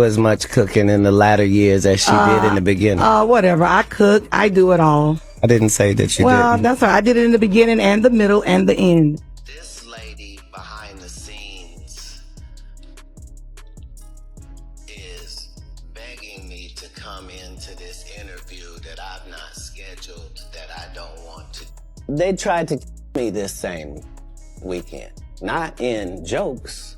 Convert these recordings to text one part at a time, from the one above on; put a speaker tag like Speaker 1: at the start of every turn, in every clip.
Speaker 1: as much cooking in the latter years as she did in the beginning.
Speaker 2: Whatever. I cook. I do it all.
Speaker 1: I didn't say that you
Speaker 2: Well,
Speaker 1: didn't.
Speaker 2: that's right. I did it in the beginning and the middle and the end.
Speaker 1: This lady behind the scenes is begging me to come into this interview that I've not scheduled, that I don't want to. They tried to me this same weekend. Not in jokes,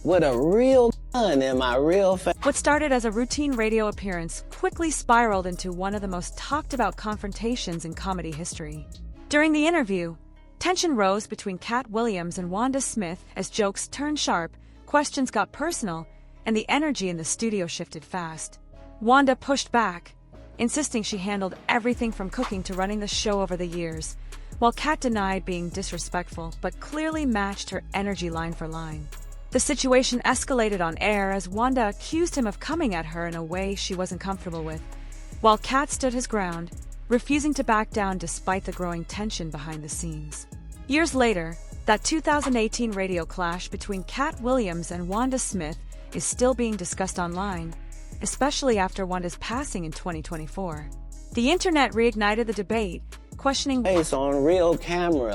Speaker 1: with a real gun in my real face.
Speaker 3: What started as a routine radio appearance quickly spiraled into one of the most talked about confrontations in comedy history. During the interview, tension rose between Katt Williams and Wanda Smith as jokes turned sharp, questions got personal, and the energy in the studio shifted fast. Wanda pushed back, insisting she handled everything from cooking to running the show over the years, while Katt denied being disrespectful but clearly matched her energy line for line. The situation escalated on air as Wanda accused him of coming at her in a way she wasn't comfortable with, while Katt stood his ground, refusing to back down despite the growing tension behind the scenes. Years later, that 2018 radio clash between Katt Williams and Wanda Smith is still being discussed online, especially after Wanda's passing in 2024. The internet reignited the debate, questioning
Speaker 1: Face on real camera.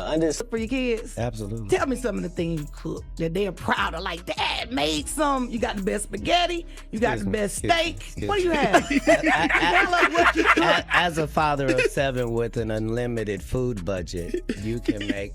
Speaker 2: For your kids?
Speaker 1: Absolutely.
Speaker 2: Tell me some of the things you cook that they're proud of. Like, Dad made some. You got the best spaghetti. You got the best steak. What do you have? Tell us what you cook.
Speaker 1: As a father of 7 with an unlimited food budget, you can make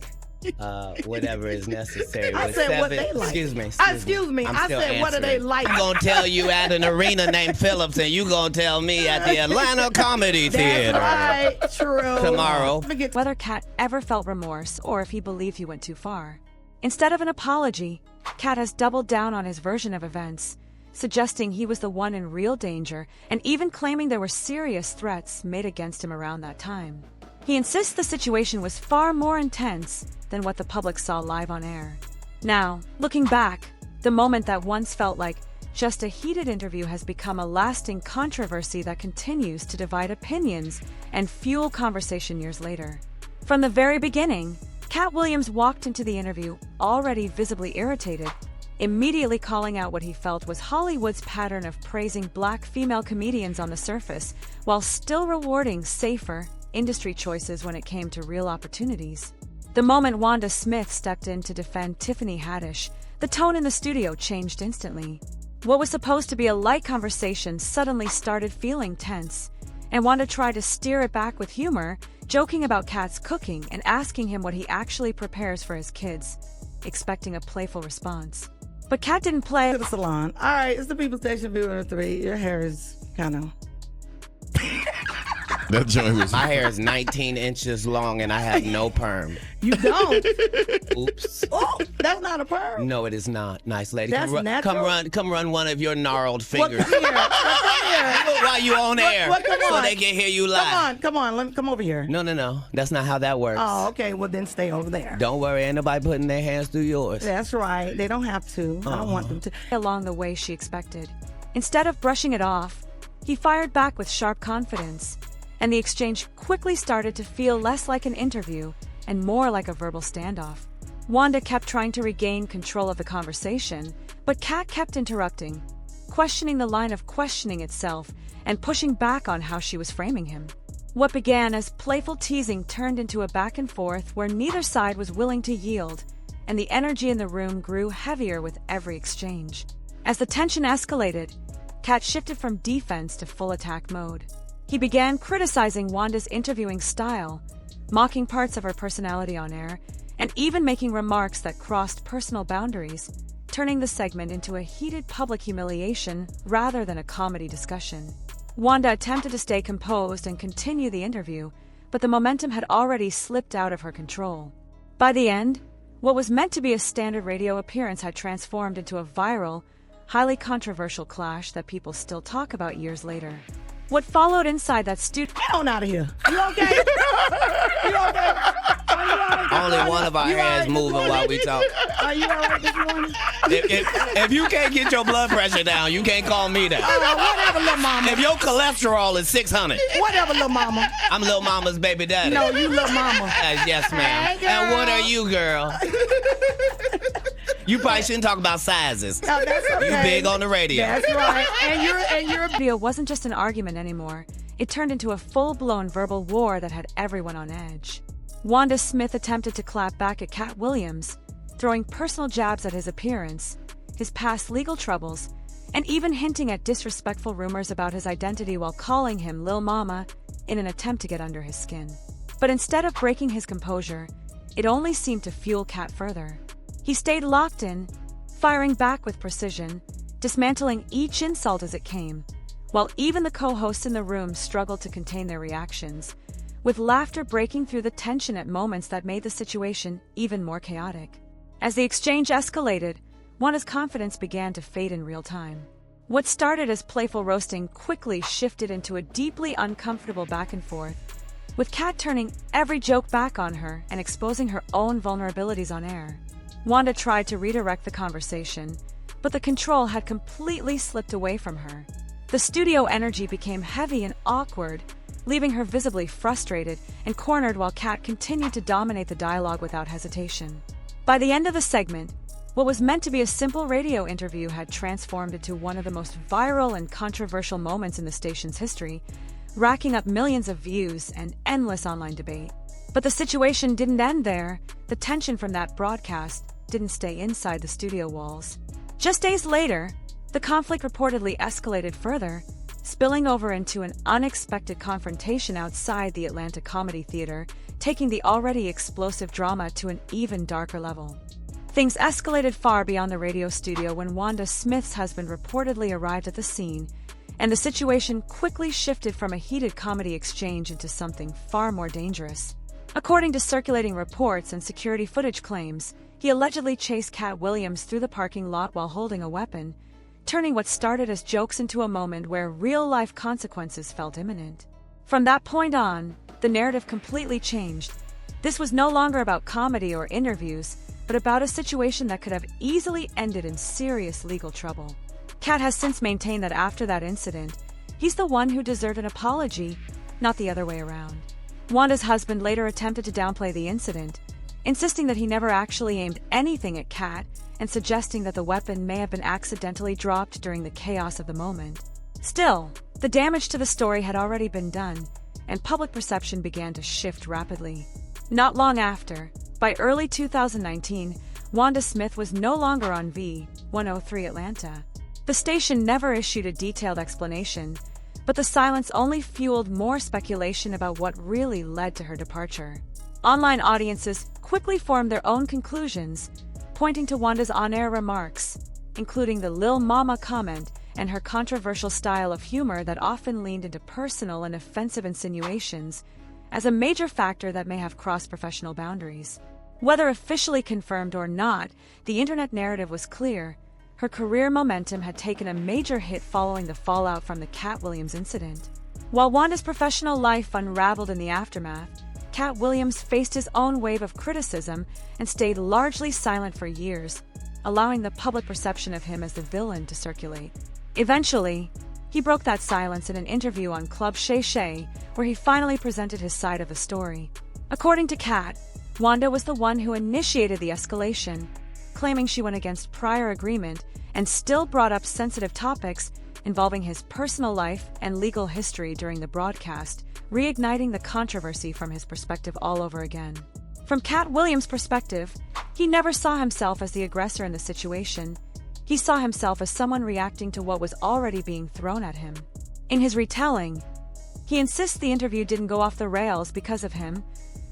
Speaker 1: whatever is necessary.
Speaker 2: I
Speaker 1: with
Speaker 2: said
Speaker 1: 7,
Speaker 2: what they like.
Speaker 1: Excuse me. I'm
Speaker 2: I
Speaker 1: still
Speaker 2: said what do they
Speaker 1: answering.
Speaker 2: like?
Speaker 1: I'm gonna tell you at an arena named Phillips, and you gonna tell me at the Atlanta Comedy Theater.
Speaker 2: That's right. True.
Speaker 1: Tomorrow.
Speaker 3: whether Katt ever felt remorse or if he believed he went too far. Instead of an apology, Katt has doubled down on his version of events, suggesting he was the one in real danger and even claiming there were serious threats made against him around that time. He insists the situation was far more intense than what the public saw live on air. Now, looking back, the moment that once felt like just a heated interview has become a lasting controversy that continues to divide opinions and fuel conversation years later. From the very beginning, Katt Williams walked into the interview already visibly irritated, immediately calling out what he felt was Hollywood's pattern of praising black female comedians on the surface, while still rewarding safer, industry choices when it came to real opportunities. The moment Wanda Smith stepped in to defend Tiffany Haddish, the tone in the studio changed instantly. What was supposed to be a light conversation suddenly started feeling tense, and Wanda tried to steer it back with humor, joking about Katt's cooking and asking him what he actually prepares for his kids, expecting a playful response. But Katt didn't play
Speaker 2: To the salon. All right, it's the People Station Viewer 3. Your hair is kind of...
Speaker 4: That joint was.
Speaker 1: My hair is 19 inches long and I have no perm.
Speaker 2: You don't.
Speaker 1: Oops.
Speaker 2: Oh, that's not a perm.
Speaker 1: No, it is not. Nice lady.
Speaker 2: That's natural.
Speaker 1: Come run one of your gnarled
Speaker 2: What,
Speaker 1: fingers
Speaker 2: come here. Come here.
Speaker 1: while you on air,
Speaker 2: Come
Speaker 1: so
Speaker 2: on.
Speaker 1: they can hear you live.
Speaker 2: Come on. Let me come over here.
Speaker 1: No. That's not how that works.
Speaker 2: Oh, okay. Well, then stay over there.
Speaker 1: Don't worry, ain't nobody putting their hands through yours.
Speaker 2: That's right. They don't have to. I don't want them to.
Speaker 3: along the way she expected. Instead of brushing it off, he fired back with sharp confidence, and the exchange quickly started to feel less like an interview and more like a verbal standoff. Wanda kept trying to regain control of the conversation, but Katt kept interrupting, questioning the line of questioning itself and pushing back on how she was framing him. What began as playful teasing turned into a back and forth where neither side was willing to yield, and the energy in the room grew heavier with every exchange. As the tension escalated, Katt shifted from defense to full attack mode. He began criticizing Wanda's interviewing style, mocking parts of her personality on air, and even making remarks that crossed personal boundaries, turning the segment into a heated public humiliation rather than a comedy discussion. Wanda attempted to stay composed and continue the interview, but the momentum had already slipped out of her control. By the end, what was meant to be a standard radio appearance had transformed into a viral, highly controversial clash that people still talk about years later. What followed inside that studio...
Speaker 2: Get on out of here. You okay? You okay? Are you all right?
Speaker 1: Only one of our
Speaker 2: You all
Speaker 1: hands
Speaker 2: right
Speaker 1: moving
Speaker 2: this
Speaker 1: while
Speaker 2: morning?
Speaker 1: we talk.
Speaker 2: Are you all right this morning?
Speaker 1: If you can't get your blood pressure down, you can't call me down.
Speaker 2: Whatever, little mama.
Speaker 1: If your cholesterol is 600,
Speaker 2: Whatever, little mama.
Speaker 1: I'm Lil Mama's baby daddy.
Speaker 2: No, you little mama.
Speaker 1: Yes, ma'am.
Speaker 2: Hey, girl.
Speaker 1: And what are you, girl? You probably shouldn't talk about sizes.
Speaker 2: No, that's okay.
Speaker 1: You big on the radio.
Speaker 2: That's right. And your
Speaker 3: video wasn't just an argument anymore. It turned into a full-blown verbal war that had everyone on edge. Wanda Smith attempted to clap back at Katt Williams, throwing personal jabs at his appearance, his past legal troubles, and even hinting at disrespectful rumors about his identity while calling him Lil Mama in an attempt to get under his skin. But instead of breaking his composure, it only seemed to fuel Katt further. He stayed locked in, firing back with precision, dismantling each insult as it came, while even the co-hosts in the room struggled to contain their reactions, with laughter breaking through the tension at moments that made the situation even more chaotic. As the exchange escalated, Wanda's confidence began to fade in real time. What started as playful roasting quickly shifted into a deeply uncomfortable back and forth, with Katt turning every joke back on her and exposing her own vulnerabilities on air. Wanda tried to redirect the conversation, but the control had completely slipped away from her. The studio energy became heavy and awkward, leaving her visibly frustrated and cornered while Katt continued to dominate the dialogue without hesitation. By the end of the segment, what was meant to be a simple radio interview had transformed into one of the most viral and controversial moments in the station's history, racking up millions of views and endless online debate. But the situation didn't end there. The tension from that broadcast didn't stay inside the studio walls. Just days later, the conflict reportedly escalated further, spilling over into an unexpected confrontation outside the Atlanta Comedy Theater, taking the already explosive drama to an even darker level. Things escalated far beyond the radio studio when Wanda Smith's husband reportedly arrived at the scene, and the situation quickly shifted from a heated comedy exchange into something far more dangerous. According to circulating reports and security footage claims, he allegedly chased Katt Williams through the parking lot while holding a weapon, turning what started as jokes into a moment where real-life consequences felt imminent. From that point on, the narrative completely changed. This was no longer about comedy or interviews, but about a situation that could have easily ended in serious legal trouble. Katt has since maintained that after that incident, he's the one who deserved an apology, not the other way around. Wanda's husband later attempted to downplay the incident, insisting that he never actually aimed anything at Katt and suggesting that the weapon may have been accidentally dropped during the chaos of the moment. Still, the damage to the story had already been done, and public perception began to shift rapidly. Not long after, by early 2019, Wanda Smith was no longer on V103 Atlanta. The station never issued a detailed explanation, but the silence only fueled more speculation about what really led to her departure. Online audiences quickly formed their own conclusions, pointing to Wanda's on-air remarks, including the Lil Mama comment and her controversial style of humor that often leaned into personal and offensive insinuations, as a major factor that may have crossed professional boundaries. Whether officially confirmed or not, the internet narrative was clear. Her career momentum had taken a major hit following the fallout from the Katt Williams incident. While Wanda's professional life unraveled in the aftermath, Katt Williams faced his own wave of criticism and stayed largely silent for years, allowing the public perception of him as the villain to circulate. Eventually, he broke that silence in an interview on Club Shay Shay, where he finally presented his side of the story. According to Katt, Wanda was the one who initiated the escalation, claiming she went against prior agreement and still brought up sensitive topics involving his personal life and legal history during the broadcast, reigniting the controversy from his perspective all over again. From Katt Williams' perspective, he never saw himself as the aggressor in the situation. He saw himself as someone reacting to what was already being thrown at him. In his retelling, he insists the interview didn't go off the rails because of him,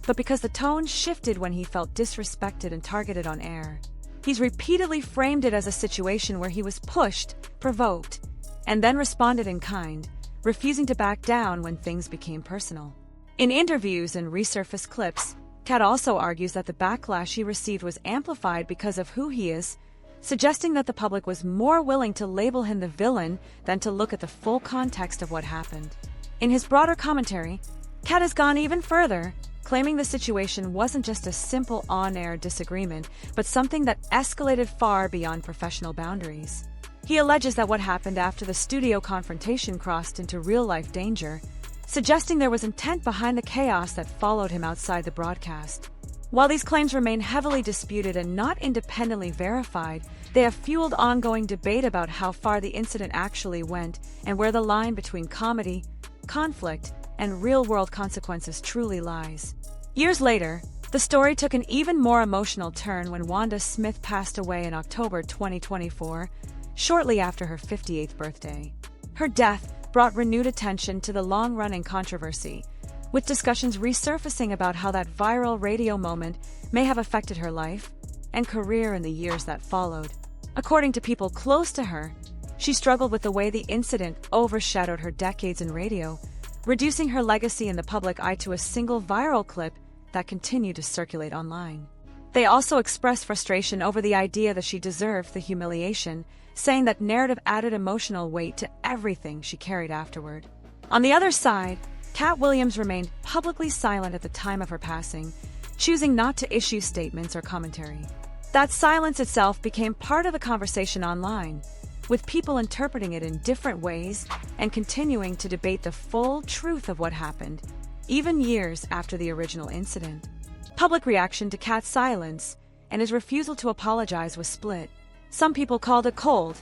Speaker 3: but because the tone shifted when he felt disrespected and targeted on air. He's repeatedly framed it as a situation where he was pushed, provoked, and then responded in kind, refusing to back down when things became personal. In interviews and resurfaced clips, Katt also argues that the backlash he received was amplified because of who he is, suggesting that the public was more willing to label him the villain than to look at the full context of what happened. In his broader commentary, Katt has gone even further, claiming the situation wasn't just a simple on-air disagreement, but something that escalated far beyond professional boundaries. He alleges that what happened after the studio confrontation crossed into real-life danger, suggesting there was intent behind the chaos that followed him outside the broadcast. While these claims remain heavily disputed and not independently verified, they have fueled ongoing debate about how far the incident actually went and where the line between comedy, conflict, and real-world consequences truly lies. Years later, the story took an even more emotional turn when Wanda Smith passed away in October 2024, shortly after her 58th birthday. Her death brought renewed attention to the long-running controversy, with discussions resurfacing about how that viral radio moment may have affected her life and career in the years that followed. According to people close to her, she struggled with the way the incident overshadowed her decades in radio, reducing her legacy in the public eye to a single viral clip that continued to circulate online. They also expressed frustration over the idea that she deserved the humiliation, saying that narrative added emotional weight to everything she carried afterward. On the other side, Katt Williams remained publicly silent at the time of her passing, choosing not to issue statements or commentary. That silence itself became part of the conversation online, with people interpreting it in different ways and continuing to debate the full truth of what happened, even years after the original incident. Public reaction to Katt's silence and his refusal to apologize was split. Some people called it cold,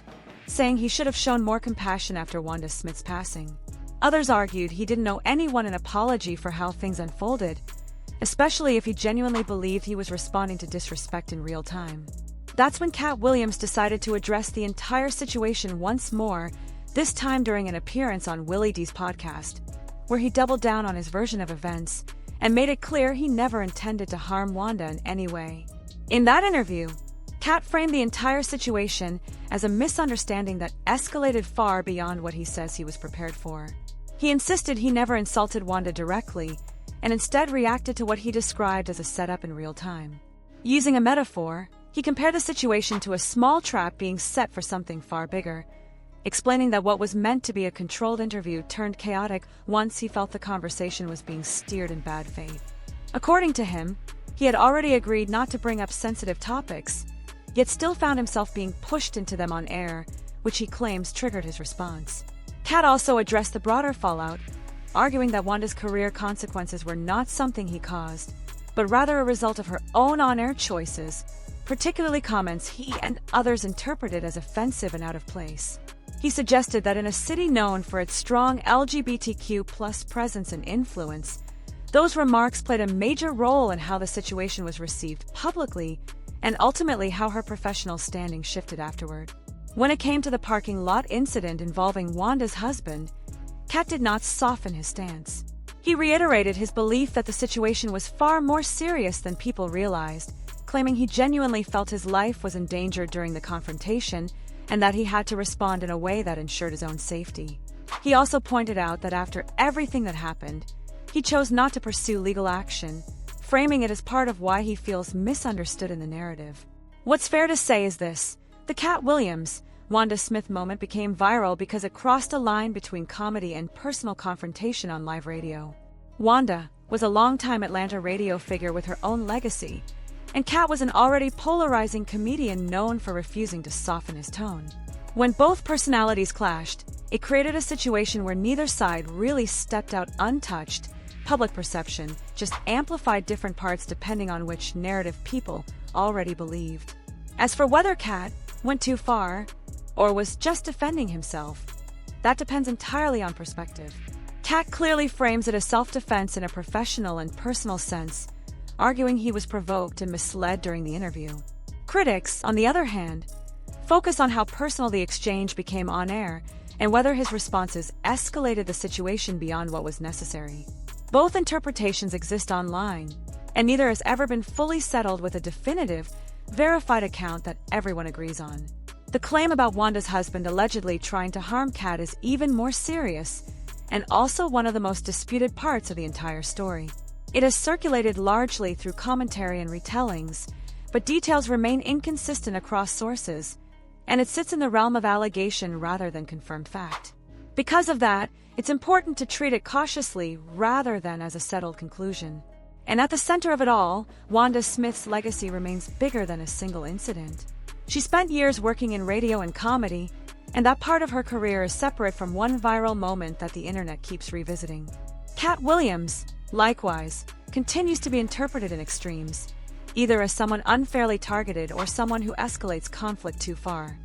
Speaker 3: saying he should have shown more compassion after Wanda Smith's passing. Others argued he didn't owe anyone an apology for how things unfolded, especially if he genuinely believed he was responding to disrespect in real time. That's when Katt Williams decided to address the entire situation once more, this time during an appearance on Willie D's podcast, where he doubled down on his version of events and made it clear he never intended to harm Wanda in any way. In that interview, Katt framed the entire situation as a misunderstanding that escalated far beyond what he says he was prepared for. He insisted he never insulted Wanda directly, and instead reacted to what he described as a setup in real time. Using a metaphor, he compared the situation to a small trap being set for something far bigger, explaining that what was meant to be a controlled interview turned chaotic once he felt the conversation was being steered in bad faith. According to him, he had already agreed not to bring up sensitive topics, yet still found himself being pushed into them on air, which he claims triggered his response. Katt also addressed the broader fallout, arguing that Wanda's career consequences were not something he caused, but rather a result of her own on-air choices, particularly comments he and others interpreted as offensive and out of place. He suggested that in a city known for its strong LGBTQ+ presence and influence, those remarks played a major role in how the situation was received publicly and ultimately how her professional standing shifted afterward. When it came to the parking lot incident involving Wanda's husband, Katt did not soften his stance. He reiterated his belief that the situation was far more serious than people realized, claiming he genuinely felt his life was endangered during the confrontation and that he had to respond in a way that ensured his own safety. He also pointed out that after everything that happened, he chose not to pursue legal action, framing it as part of why he feels misunderstood in the narrative. What's fair to say is this: the Katt Williams, Wanda Smith moment became viral because it crossed a line between comedy and personal confrontation on live radio. Wanda was a longtime Atlanta radio figure with her own legacy, and Katt was an already polarizing comedian known for refusing to soften his tone. When both personalities clashed, it created a situation where neither side really stepped out untouched. Public perception just amplified different parts depending on which narrative people already believed. As for whether Katt went too far or was just defending himself, that depends entirely on perspective. Katt clearly frames it as self-defense in a professional and personal sense, arguing he was provoked and misled during the interview. Critics, on the other hand, focus on how personal the exchange became on air and whether his responses escalated the situation beyond what was necessary. Both interpretations exist online, and neither has ever been fully settled with a definitive, verified account that everyone agrees on. The claim about Wanda's husband allegedly trying to harm Katt is even more serious, and also one of the most disputed parts of the entire story. It has circulated largely through commentary and retellings, but details remain inconsistent across sources, and it sits in the realm of allegation rather than confirmed fact. Because of that, it's important to treat it cautiously rather than as a settled conclusion. And at the center of it all, Wanda Smith's legacy remains bigger than a single incident. She spent years working in radio and comedy, and that part of her career is separate from one viral moment that the internet keeps revisiting. Katt Williams, likewise, continues to be interpreted in extremes, either as someone unfairly targeted or someone who escalates conflict too far.